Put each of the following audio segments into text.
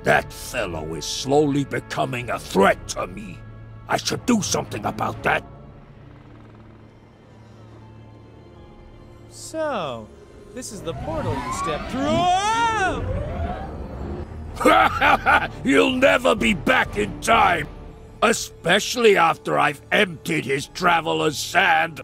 That fellow is slowly becoming a threat to me. I should do something about that. So, this is the portal you stepped through. Oh! You'll never be back in time. Especially after I've emptied his traveler's sand.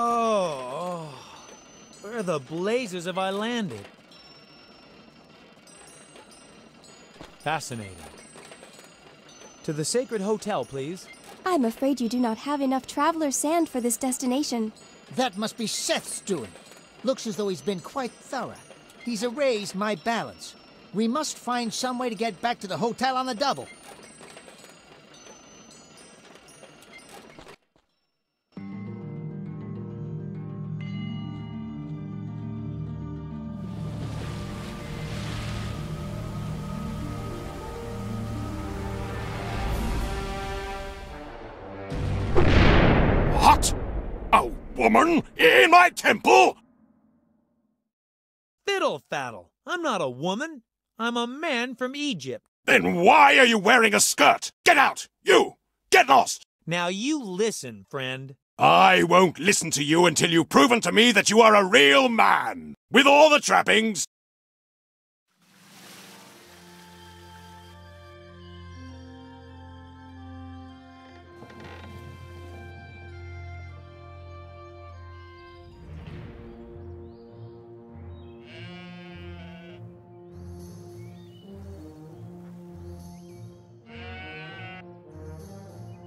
Oh, where the blazes have I landed? Fascinating. To the Sacred Hotel, please. I'm afraid you do not have enough traveler's sand for this destination. That must be Seth's doing. Looks as though he's been quite thorough. He's erased my balance. We must find some way to get back to the hotel on the double. What? A woman in my temple? Fiddle faddle. I'm not a woman. I'm a man from Egypt. Then why are you wearing a skirt? Get out! You! Get lost! Now you listen, friend. I won't listen to you until you've proven to me that you are a real man, with all the trappings.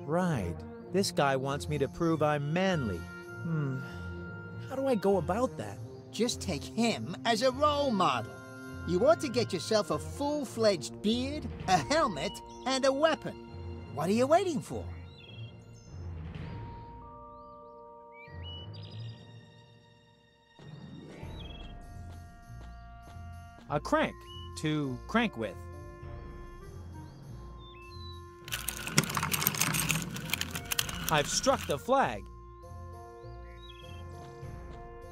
Right. This guy wants me to prove I'm manly. How do I go about that? Just take him as a role model. You ought to get yourself a full-fledged beard, a helmet, and a weapon. What are you waiting for? A crank to crank with. I've struck the flag.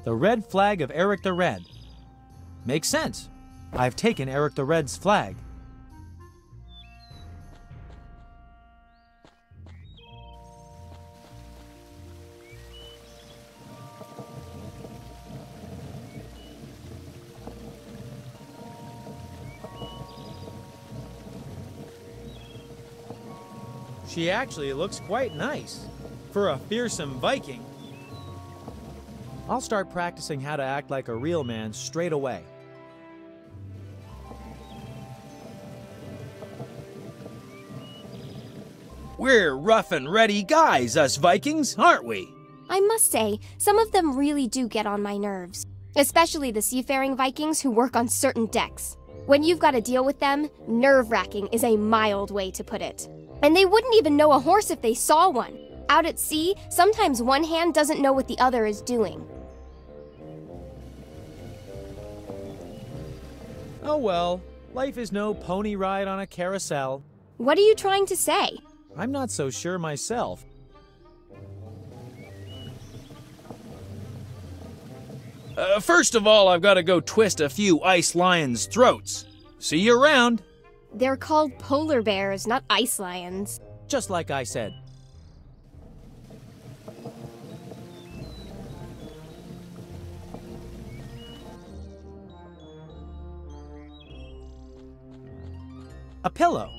The red flag of Eric the Red. Makes sense. I've taken Eric the Red's flag. She actually looks quite nice for a fearsome Viking. I'll start practicing how to act like a real man straight away. We're rough and ready guys, us Vikings, aren't we? I must say, some of them really do get on my nerves. Especially the seafaring Vikings who work on certain decks. When you've got to deal with them, nerve-wracking is a mild way to put it. And they wouldn't even know a horse if they saw one. Out at sea, sometimes one hand doesn't know what the other is doing. Oh well, life is no pony ride on a carousel. What are you trying to say? I'm not so sure myself. First of all, I've got to go twist a few ice lions' throats. See you around. They're called polar bears, not ice lions. Just like I said. A pillow.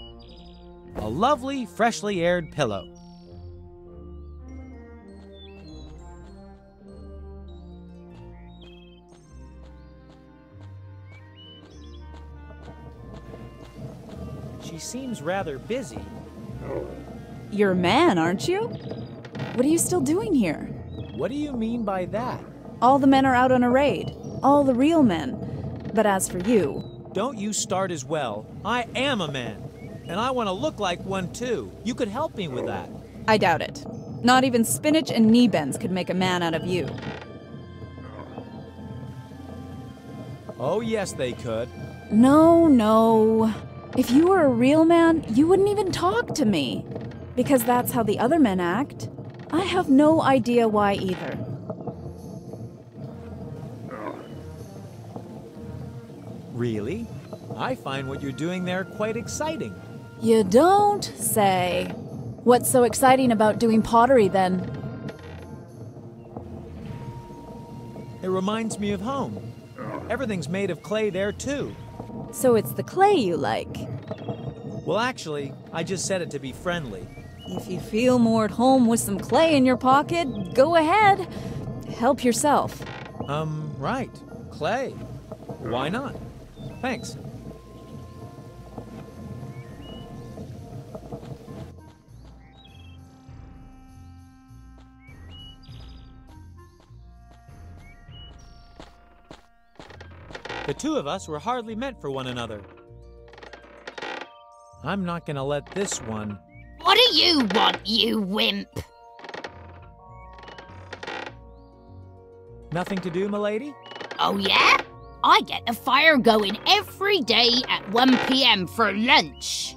A lovely, freshly aired pillow. She seems rather busy. You're a man, aren't you? What are you still doing here? What do you mean by that? All the men are out on a raid. All the real men. But as for you... Don't you start as well. I am a man. And I want to look like one too. You could help me with that. I doubt it. Not even spinach and knee bends could make a man out of you. Oh yes, they could. No, no. If you were a real man, you wouldn't even talk to me. Because that's how the other men act. I have no idea why either. Really? I find what you're doing there quite exciting. You don't say. What's so exciting about doing pottery, then? It reminds me of home. Everything's made of clay there, too. So it's the clay you like. Well, actually, I just said it to be friendly. If you feel more at home with some clay in your pocket, go ahead. Help yourself. Right. Clay. Why not? Thanks. The two of us were hardly meant for one another. I'm not gonna let this one... What do you want, you wimp? Nothing to do, milady? Oh yeah? I get the fire going every day at 1 p.m. for lunch.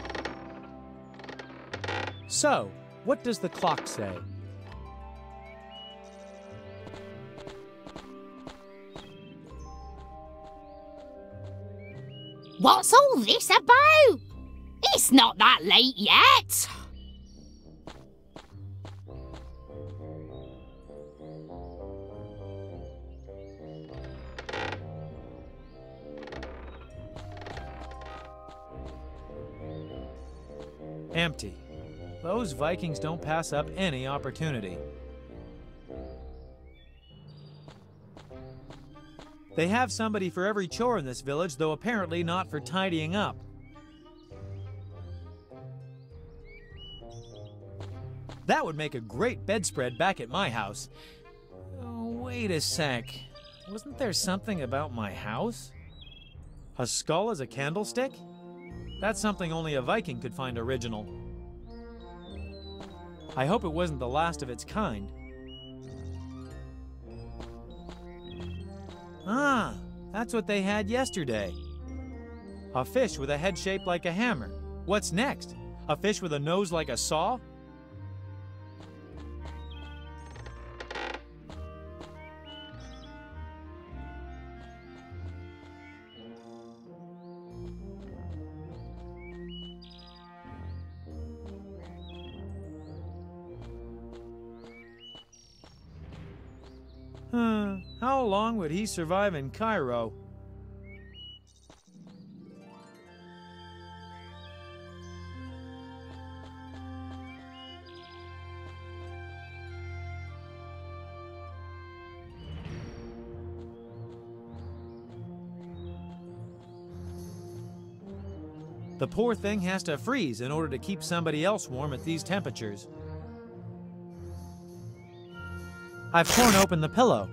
So, what does the clock say? What's all this about? It's not that late yet. Empty. Those Vikings don't pass up any opportunity. They have somebody for every chore in this village, though apparently not for tidying up. That would make a great bedspread back at my house. Oh, wait a sec. Wasn't there something about my house? A skull as a candlestick? That's something only a Viking could find original. I hope it wasn't the last of its kind. Ah, that's what they had yesterday. A fish with a head shaped like a hammer. What's next? A fish with a nose like a saw? How long would he survive in Cairo? The poor thing has to freeze in order to keep somebody else warm at these temperatures. I've torn open the pillow.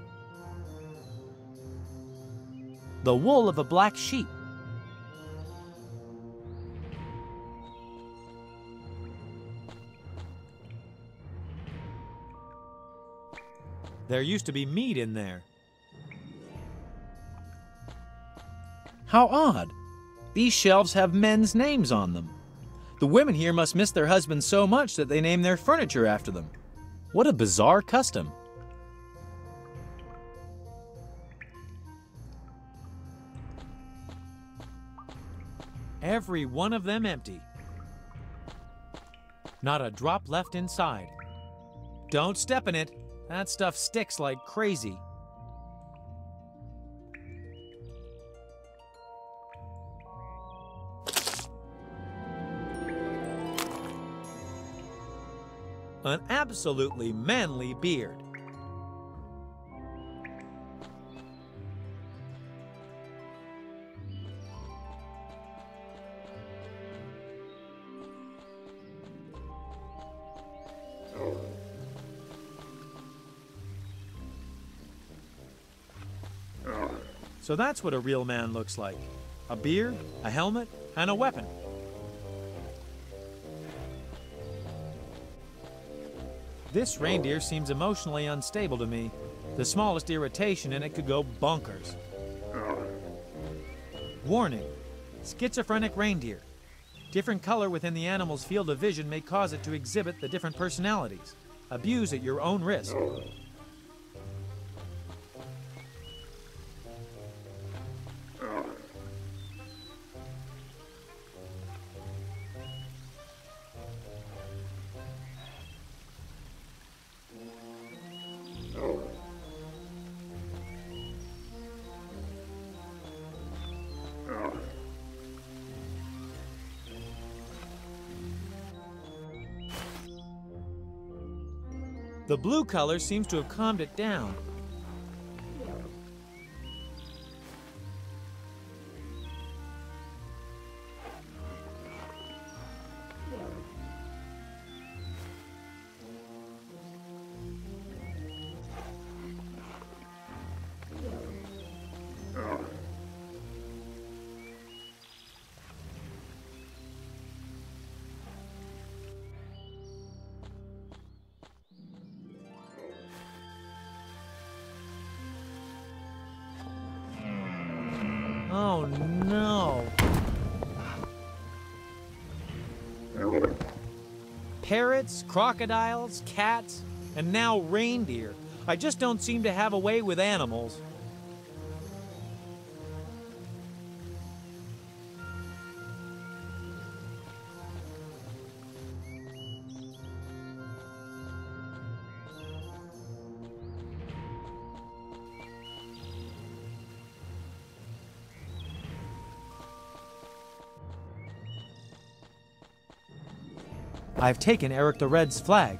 The wool of a black sheep. There used to be meat in there. How odd. These shelves have men's names on them. The women here must miss their husbands so much that they name their furniture after them. What a bizarre custom. Every one of them empty. Not a drop left inside. Don't step in it. That stuff sticks like crazy. An absolutely manly beard. So that's what a real man looks like. A beard, a helmet, and a weapon. This reindeer seems emotionally unstable to me. The smallest irritation and it could go bonkers. Warning: schizophrenic reindeer. Different color within the animal's field of vision may cause it to exhibit the different personalities. Abuse at your own risk. The blue color seems to have calmed it down. Oh no! Parrots, crocodiles, cats, and now reindeer. I just don't seem to have a way with animals. I've taken Eric the Red's flag.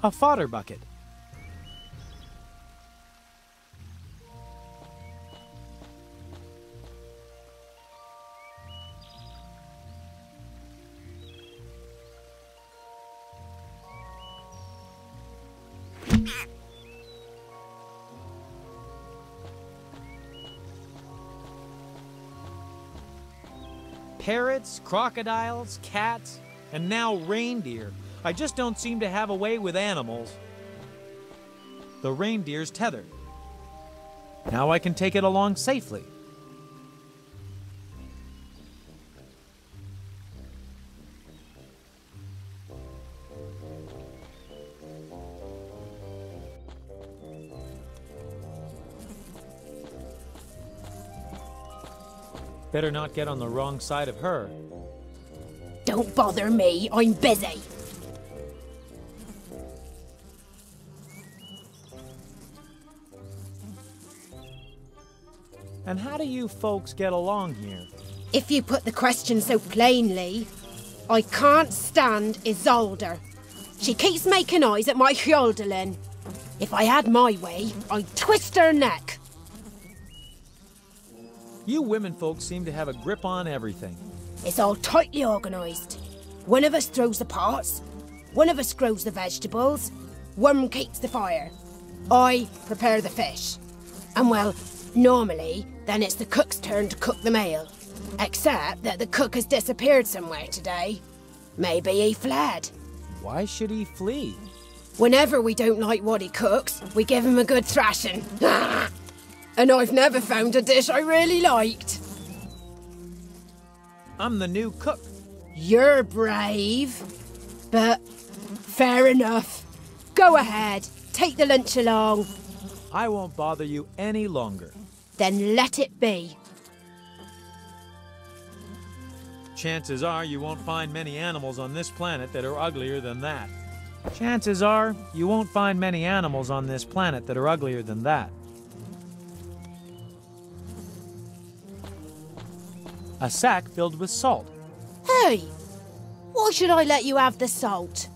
A fodder bucket. Parrots, crocodiles, cats, and now reindeer. I just don't seem to have a way with animals. The reindeer's tethered. Now I can take it along safely. Better not get on the wrong side of her. Don't bother me, I'm busy. And how do you folks get along here? If you put the question so plainly, I can't stand Isolde. She keeps making eyes at my Hjöldalin. If I had my way, I'd twist her neck. You women folks seem to have a grip on everything. It's all tightly organised. One of us throws the pots, one of us grows the vegetables, one keeps the fire. I prepare the fish. And well, normally, then it's the cook's turn to cook the meal. Except that the cook has disappeared somewhere today. Maybe he fled. Why should he flee? Whenever we don't like what he cooks, we give him a good thrashing. And I've never found a dish I really liked. I'm the new cook. You're brave. But fair enough. Go ahead, take the lunch along. I won't bother you any longer. Then let it be. Chances are you won't find many animals on this planet that are uglier than that. Chances are you won't find many animals on this planet that are uglier than that. A sack filled with salt. Hey, Why should I let you have the salt?